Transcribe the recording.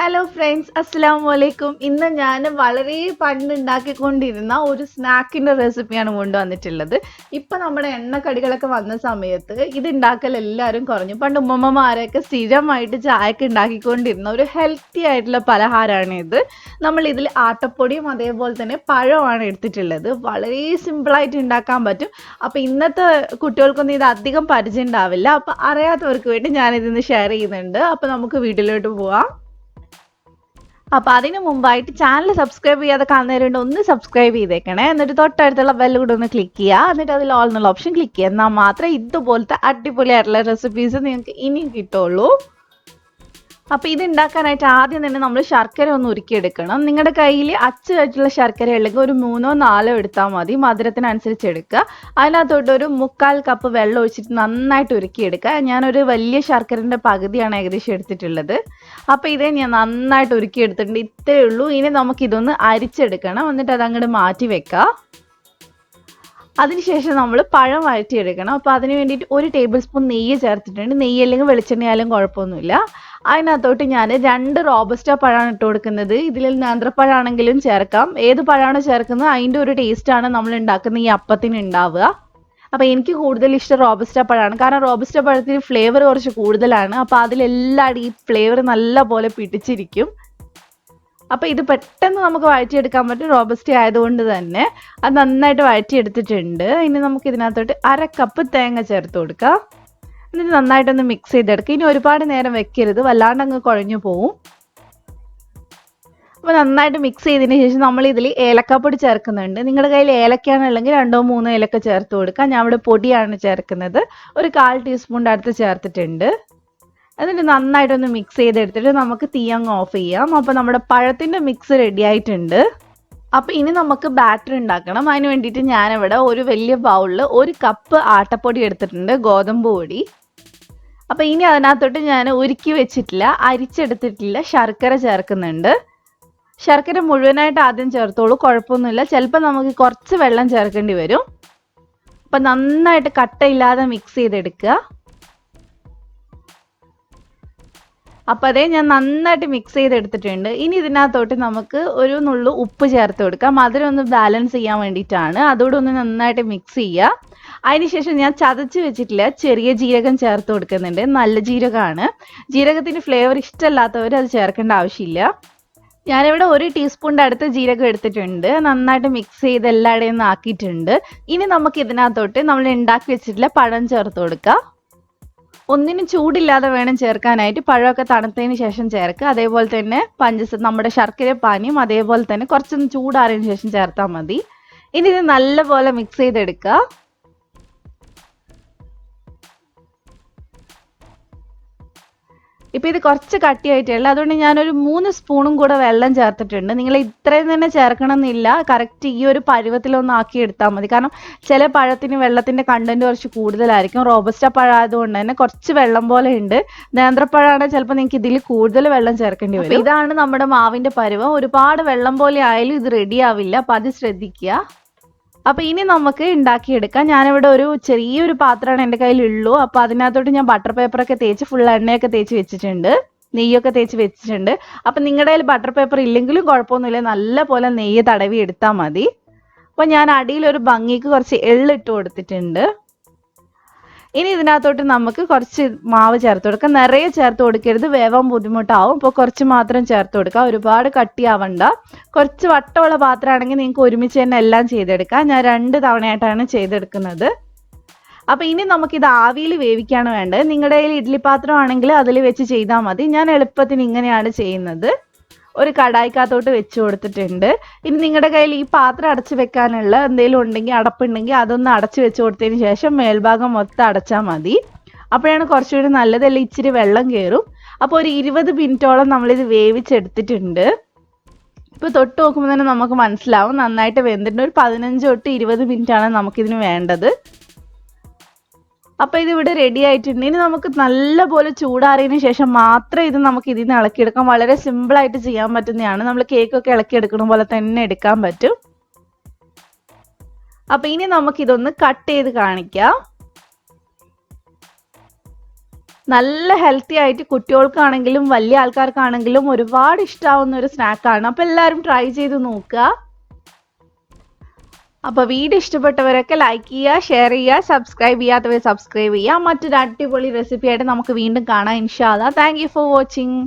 Hello friends, അസ്സലാമു അലൈക്കും. ഇന്ന് ഞാൻ വളരെ പണ്ടുണ്ടാക്കിക്കൊണ്ടിരുന്ന ഒരു സ്നാക്കിൻ്റെ റെസിപ്പിയാണ് കൊണ്ടുവന്നിട്ടുള്ളത്. ഇപ്പം നമ്മുടെ എണ്ണക്കടികളൊക്കെ വന്ന സമയത്ത് ഇത് ഉണ്ടാക്കൽ എല്ലാവരും കുറഞ്ഞു. പണ്ട് ഉമ്മമ്മമാരൊക്കെ സ്ഥിരമായിട്ട് ചായക്ക് ഉണ്ടാക്കിക്കൊണ്ടിരുന്ന ഒരു ഹെൽത്തി ആയിട്ടുള്ള പലഹാരമാണ് ഇത്. നമ്മൾ ഇതിൽ ആട്ടപ്പൊടിയും അതേപോലെ തന്നെ പഴമാണ് എടുത്തിട്ടുള്ളത്. വളരെ സിമ്പിളായിട്ട് ഉണ്ടാക്കാൻ പറ്റും. അപ്പോൾ ഇന്നത്തെ കുട്ടികൾക്കൊന്നും ഇത് അധികം പരിചയം ഉണ്ടാവില്ല. അപ്പോൾ അറിയാത്തവർക്ക് വേണ്ടി ഞാനിതിന്ന് ഷെയർ ചെയ്യുന്നുണ്ട്. അപ്പോൾ നമുക്ക് വീട്ടിലോട്ട് പോവാം. അപ്പോൾ അതിന് മുമ്പായിട്ട് ചാനൽ സബ്സ്ക്രൈബ് ചെയ്യാതെ കാണുന്നവരുണ്ട്, ഒന്ന് സബ്സ്ക്രൈബ് ചെയ്തേക്കണേ. എന്നിട്ട് തൊട്ടടുത്തുള്ള ബെല്ല് കൂടെ ഒന്ന് ക്ലിക്ക് ചെയ്യുക. എന്നിട്ട് അതിൽ ഓൾ എന്നുള്ള ഓപ്ഷൻ ക്ലിക്ക് ചെയ്യുക. എന്നാൽ മാത്രമേ ഇതുപോലത്തെ അടിപൊളിയായിട്ടുള്ള റെസിപ്പീസ് നിങ്ങൾക്ക് ഇനിയും കിട്ടുള്ളൂ. അപ്പോൾ ഇത് ഉണ്ടാക്കാനായിട്ട് ആദ്യം തന്നെ നമ്മൾ ശർക്കര ഒന്ന് ഉരുക്കിയെടുക്കണം. നിങ്ങളുടെ കയ്യിൽ അച്ചായിട്ടുള്ള ശർക്കര ഉണ്ടെങ്കിൽ ഒരു 3 or 4 എടുത്താൽ മതി. മധുരത്തിനനുസരിച്ച് എടുക്കുക. അതിനകത്തോട്ട് ഒരു 1/4 കപ്പ് വെള്ളം ഒഴിച്ചിട്ട് നന്നായിട്ട് ഉരുക്കിയെടുക്കുക. ഞാനൊരു വലിയ ശർക്കരൻ്റെ പകുതിയാണ് ഏകദേശം എടുത്തിട്ടുള്ളത്. അപ്പോൾ ഇതേ ഞാൻ നന്നായിട്ട് ഉരുക്കിയെടുത്തിട്ടുണ്ട്. ഇത്രയേ ഉള്ളൂ. ഇനി നമുക്കിതൊന്ന് അരിച്ചെടുക്കണം. എന്നിട്ട് അതങ്ങോട്ട് മാറ്റി വെക്കുക. അതിനുശേഷം നമ്മൾ പഴം വഴറ്റിയെടുക്കണം. അപ്പോൾ അതിന് വേണ്ടിയിട്ട് 1 ടേബിൾ സ്പൂൺ നെയ്യ് ചേർത്തിട്ടുണ്ട്. നെയ്യ് അല്ലെങ്കിൽ വെളിച്ചെണ്ണയായാലും കുഴപ്പമൊന്നുമില്ല. അതിനകത്തോട്ട് ഞാൻ 2 റോബസ്റ്റ പഴമാണ് ഇട്ട് കൊടുക്കുന്നത്. ഇതിൽ നേന്ത്രപ്പഴമാണെങ്കിലും ചേർക്കാം. ഏത് പഴമാണ് ചേർക്കുന്നത് അതിൻ്റെ ഒരു ടേസ്റ്റാണ് നമ്മൾ ഉണ്ടാക്കുന്ന ഈ അപ്പത്തിന് ഉണ്ടാവുക. അപ്പോൾ എനിക്ക് കൂടുതൽ ഇഷ്ടം റോബസ്റ്റ പഴമാണ്. കാരണം റോബസ്റ്റ പഴത്തിന് ഫ്ലേവർ കുറച്ച് കൂടുതലാണ്. അപ്പോൾ അതിലെല്ലാവരും ഈ ഫ്ലേവർ നല്ല പോലെ പിടിച്ചിരിക്കും. അപ്പോൾ ഇത് പെട്ടെന്ന് നമുക്ക് വഴറ്റിയെടുക്കാൻ പറ്റും, റോബസ്റ്റ ആയതുകൊണ്ട് തന്നെ. അത് നന്നായിട്ട് വഴറ്റിയെടുത്തിട്ടുണ്ട്. ഇനി നമുക്ക് ഇതിനകത്തോട്ട് 1/2 കപ്പ് തേങ്ങ ചേർത്ത് കൊടുക്കുക. എന്നിട്ട് നന്നായിട്ടൊന്ന് മിക്സ് ചെയ്തെടുക്കുക. ഇനി ഒരുപാട് നേരം വെക്കരുത്, വല്ലാണ്ട് അങ്ങ് കുഴഞ്ഞു പോവും. അപ്പോൾ നന്നായിട്ട് മിക്സ് ചെയ്തതിന് ശേഷം നമ്മൾ ഇതിൽ ഏലക്കാപ്പൊടി ചേർക്കുന്നുണ്ട്. നിങ്ങളുടെ കയ്യിൽ ഏലക്കാണെന്നുണ്ടെങ്കിൽ 2 or 3 ഏലക്ക ചേർത്ത് കൊടുക്കുക. ഞാൻ ഇവിടെ പൊടിയാണ് ചേർക്കുന്നത്. ഒരു 1/4 ടീസ്പൂണിൻ്റെ അടുത്ത് ചേർത്തിട്ടുണ്ട്. എന്നിട്ട് നന്നായിട്ടൊന്ന് മിക്സ് ചെയ്തെടുത്തിട്ട് നമുക്ക് തീ അങ്ങ് ഓഫ് ചെയ്യാം. അപ്പോൾ നമ്മുടെ പഴത്തിൻ്റെ മിക്സ് റെഡി ആയിട്ടുണ്ട്. അപ്പോൾ ഇനി നമുക്ക് ബാറ്റർ ഉണ്ടാക്കണം. അതിന് വേണ്ടിയിട്ട് ഞാനിവിടെ ഒരു വലിയ ബൗളിൽ 1 കപ്പ് ആട്ടപ്പൊടി എടുത്തിട്ടുണ്ട്, ഗോതമ്പ് പൊടി. അപ്പോൾ ഇനി അതിനകത്തോട്ട് ഞാൻ ഉരുക്കി വെച്ചിട്ടില്ല, അരിച്ചെടുത്തിട്ടില്ല ശർക്കര ചേർക്കുന്നുണ്ട്. ശർക്കര മുഴുവനായിട്ട് ആദ്യം ചേർത്തോളൂ, കുഴപ്പമൊന്നുമില്ല. ചിലപ്പോൾ നമുക്ക് കുറച്ച് വെള്ളം ചേർക്കേണ്ടി വരും. അപ്പോൾ നന്നായിട്ട് കട്ടയില്ലാതെ മിക്സ് ചെയ്തെടുക്കുക. അപ്പോൾ അതേ ഞാൻ നന്നായിട്ട് മിക്സ് ചെയ്തെടുത്തിട്ടുണ്ട്. ഇനി ഇതിനകത്തോട്ട് നമുക്ക് ഒരു നുള്ളു ഉപ്പ് ചേർത്ത് കൊടുക്കാം. മധുരം ഒന്ന് ബാലൻസ് ചെയ്യാൻ വേണ്ടിയിട്ടാണ്. അതോടെ ഒന്ന് നന്നായിട്ട് മിക്സ് ചെയ്യുക. അതിനുശേഷം ഞാൻ ചതച്ച് വെച്ചിട്ടില്ല ചെറിയ ജീരകം ചേർത്ത് കൊടുക്കുന്നുണ്ട്. നല്ല ജീരകമാണ്. ജീരകത്തിൻ്റെ ഫ്ലേവർ ഇഷ്ടമല്ലാത്തവർ അത് ചേർക്കേണ്ട ആവശ്യമില്ല. ഞാനിവിടെ 1 ടീസ്പൂണിൻ്റെ അടുത്ത് ജീരകം എടുത്തിട്ടുണ്ട്. നന്നായിട്ട് മിക്സ് ചെയ്ത് എല്ലായിടെയും ഒന്ന് ആക്കിയിട്ടുണ്ട്. ഇനി നമുക്ക് ഇതിനകത്തോട്ട് നമ്മൾ ഉണ്ടാക്കി വെച്ചിട്ടുള്ള പഴം ചേർത്ത് കൊടുക്കുക. ഒന്നിനും ചൂടില്ലാതെ വേണം ചേർക്കാനായിട്ട്. പഴമൊക്കെ തണുത്തതിന് ശേഷം ചേർക്കുക. അതേപോലെ തന്നെ നമ്മുടെ ശർക്കര പാനിയും അതേപോലെ തന്നെ കുറച്ചൊന്ന് ചൂടാറിയതിന് ശേഷം ചേർത്താൽ മതി. ഇനി ഇത് നല്ലപോലെ മിക്സ് ചെയ്തെടുക്കുക. ഇപ്പോൾ ഇത് കുറച്ച് കട്ടിയായിട്ടുള്ള, അതുകൊണ്ട് ഞാനൊരു 3 സ്പൂണും കൂടെ വെള്ളം ചേർത്തിട്ടുണ്ട്. നിങ്ങൾ ഇത്രയും തന്നെ ചേർക്കണം എന്നില്ല, കറക്റ്റ് ഈ ഒരു പരുവത്തിലൊന്നും ആക്കി എടുത്താൽ മതി. കാരണം ചില പഴത്തിന് വെള്ളത്തിൻ്റെ കണ്ടന്റ് കുറച്ച് കൂടുതലായിരിക്കും. റോബസ്റ്റ പഴം ആയതുകൊണ്ട് തന്നെ കുറച്ച് വെള്ളം പോലെ ഉണ്ട്. നേന്ത്രപ്പഴമാണെങ്കിൽ ചിലപ്പോൾ നിങ്ങൾക്ക് ഇതിൽ കൂടുതൽ വെള്ളം ചേർക്കേണ്ടി വരും. ഇതാണ് നമ്മുടെ മാവിൻ്റെ പരുവം. ഒരുപാട് വെള്ളം പോലെ ആയാലും ഇത് റെഡി ആവില്ല, അപ്പോൾ അത് ശ്രദ്ധിക്കുക. അപ്പോൾ ഇനി നമുക്ക് ഉണ്ടാക്കിയെടുക്കാം. ഞാനിവിടെ ഒരു ചെറിയൊരു പാത്രമാണ് എൻ്റെ കയ്യിലുള്ളൂ. അപ്പോൾ അതിനകത്തോട്ട് ഞാൻ ബട്ടർ പേപ്പറൊക്കെ തേച്ച് ഫുൾ എണ്ണയൊക്കെ തേച്ച് വെച്ചിട്ടുണ്ട്, നെയ്യൊക്കെ തേച്ച് വെച്ചിട്ടുണ്ട്. അപ്പം നിങ്ങളുടെ കയ്യിൽ ബട്ടർ പേപ്പർ ഇല്ലെങ്കിലും കുഴപ്പമൊന്നുമില്ല, നല്ല പോലെ നെയ്യ് തടവി എടുത്താൽ മതി. അപ്പോൾ ഞാൻ അടിയിലൊരു ഭംഗിക്ക് കുറച്ച് എള്ളിട്ട് കൊടുത്തിട്ടുണ്ട്. ഇനി ഇതിനകത്തോട്ട് നമുക്ക് കുറച്ച് മാവ് ചേർത്ത് കൊടുക്കാം. നിറയെ ചേർത്ത് കൊടുക്കരുത്, വേവാൻ ബുദ്ധിമുട്ടാവും. അപ്പോൾ കുറച്ച് മാത്രം ചേർത്ത് കൊടുക്കുക, ഒരുപാട് കട്ടിയാവണ്ട. കുറച്ച് വട്ടമുള്ള പാത്രമാണെങ്കിൽ നിങ്ങൾക്ക് ഒരുമിച്ച് തന്നെ എല്ലാം ചെയ്തെടുക്കാം. ഞാൻ 2 തവണയായിട്ടാണ് ചെയ്തെടുക്കുന്നത്. അപ്പോൾ ഇനി നമുക്കിത് ആവിയിൽ വേവിക്കാണ് വേണ്ടത്. നിങ്ങളുടെ കയ്യിൽ ഇഡ്ഡലി പാത്രം ആണെങ്കിൽ അതിൽ വെച്ച് ചെയ്താൽ മതി. ഞാൻ എളുപ്പത്തിന് ഇങ്ങനെയാണ് ചെയ്യുന്നത്. ഒരു കടായിക്കകത്തോട്ട് വെച്ച് കൊടുത്തിട്ടുണ്ട്. ഇനി നിങ്ങളുടെ കയ്യിൽ ഈ പാത്രം അടച്ച് വെക്കാനുള്ള എന്തെങ്കിലും ഉണ്ടെങ്കിൽ, അടപ്പുണ്ടെങ്കിൽ അതൊന്ന് അടച്ച് വെച്ച് കൊടുത്തതിന് ശേഷം മേൽഭാഗം മൊത്തം അടച്ചാൽ മതി. അപ്പോഴാണ് കുറച്ചുകൂടി നല്ലതല്ല, ഇച്ചിരി വെള്ളം കയറും. അപ്പോൾ ഒരു 20 മിനിറ്റോളം നമ്മളിത് വേവിച്ചെടുത്തിട്ടുണ്ട്. ഇപ്പോൾ തൊട്ട് നോക്കുമ്പോൾ തന്നെ നമുക്ക് മനസ്സിലാവും നന്നായിട്ട് വെന്തിട്ടുണ്ട്. ഒരു 15 തൊട്ട് 20 മിനിറ്റാണ് നമുക്കിതിന് വേണ്ടത്. അപ്പോൾ ഇതിവിടെ റെഡി ആയിട്ടുണ്ട്. ഇനി നമുക്ക് നല്ലപോലെ ചൂടാറിയതിന് ശേഷം മാത്രമേ ഇത് നമുക്ക് ഇതിൽ നിന്ന് ഇളക്കിയെടുക്കാം. വളരെ സിമ്പിളായിട്ട് ചെയ്യാൻ പറ്റുന്നതാണ്. നമ്മൾ കേക്കൊക്കെ ഇളക്കിയെടുക്കുന്ന പോലെ തന്നെ എടുക്കാൻ പറ്റും. അപ്പോൾ ഇനി നമുക്കിതൊന്ന് കട്ട് ചെയ്ത് കാണിക്കാം. നല്ല ഹെൽത്തി ആയിട്ട് കുട്ടികൾക്കാണെങ്കിലും വലിയ ആൾക്കാർക്കാണെങ്കിലും ഒരുപാട് ഇഷ്ടാവുന്ന ഒരു സ്നാക്കാണ്. അപ്പോൾ എല്ലാവരും ട്രൈ ചെയ്ത് നോക്കുക. അപ്പോൾ വീഡിയോ ഇഷ്ടപ്പെട്ടവരൊക്കെ ലൈക്ക് ചെയ്യുക, ഷെയർ ചെയ്യുക, സബ്സ്ക്രൈബ് ചെയ്യാത്തവർ സബ്സ്ക്രൈബ് ചെയ്യുക. മറ്റൊരു അടിപൊളി റെസിപ്പി ആയിട്ട് നമുക്ക് വീണ്ടും കാണാം ഇൻഷാ അല്ലാ. Thank you for watching.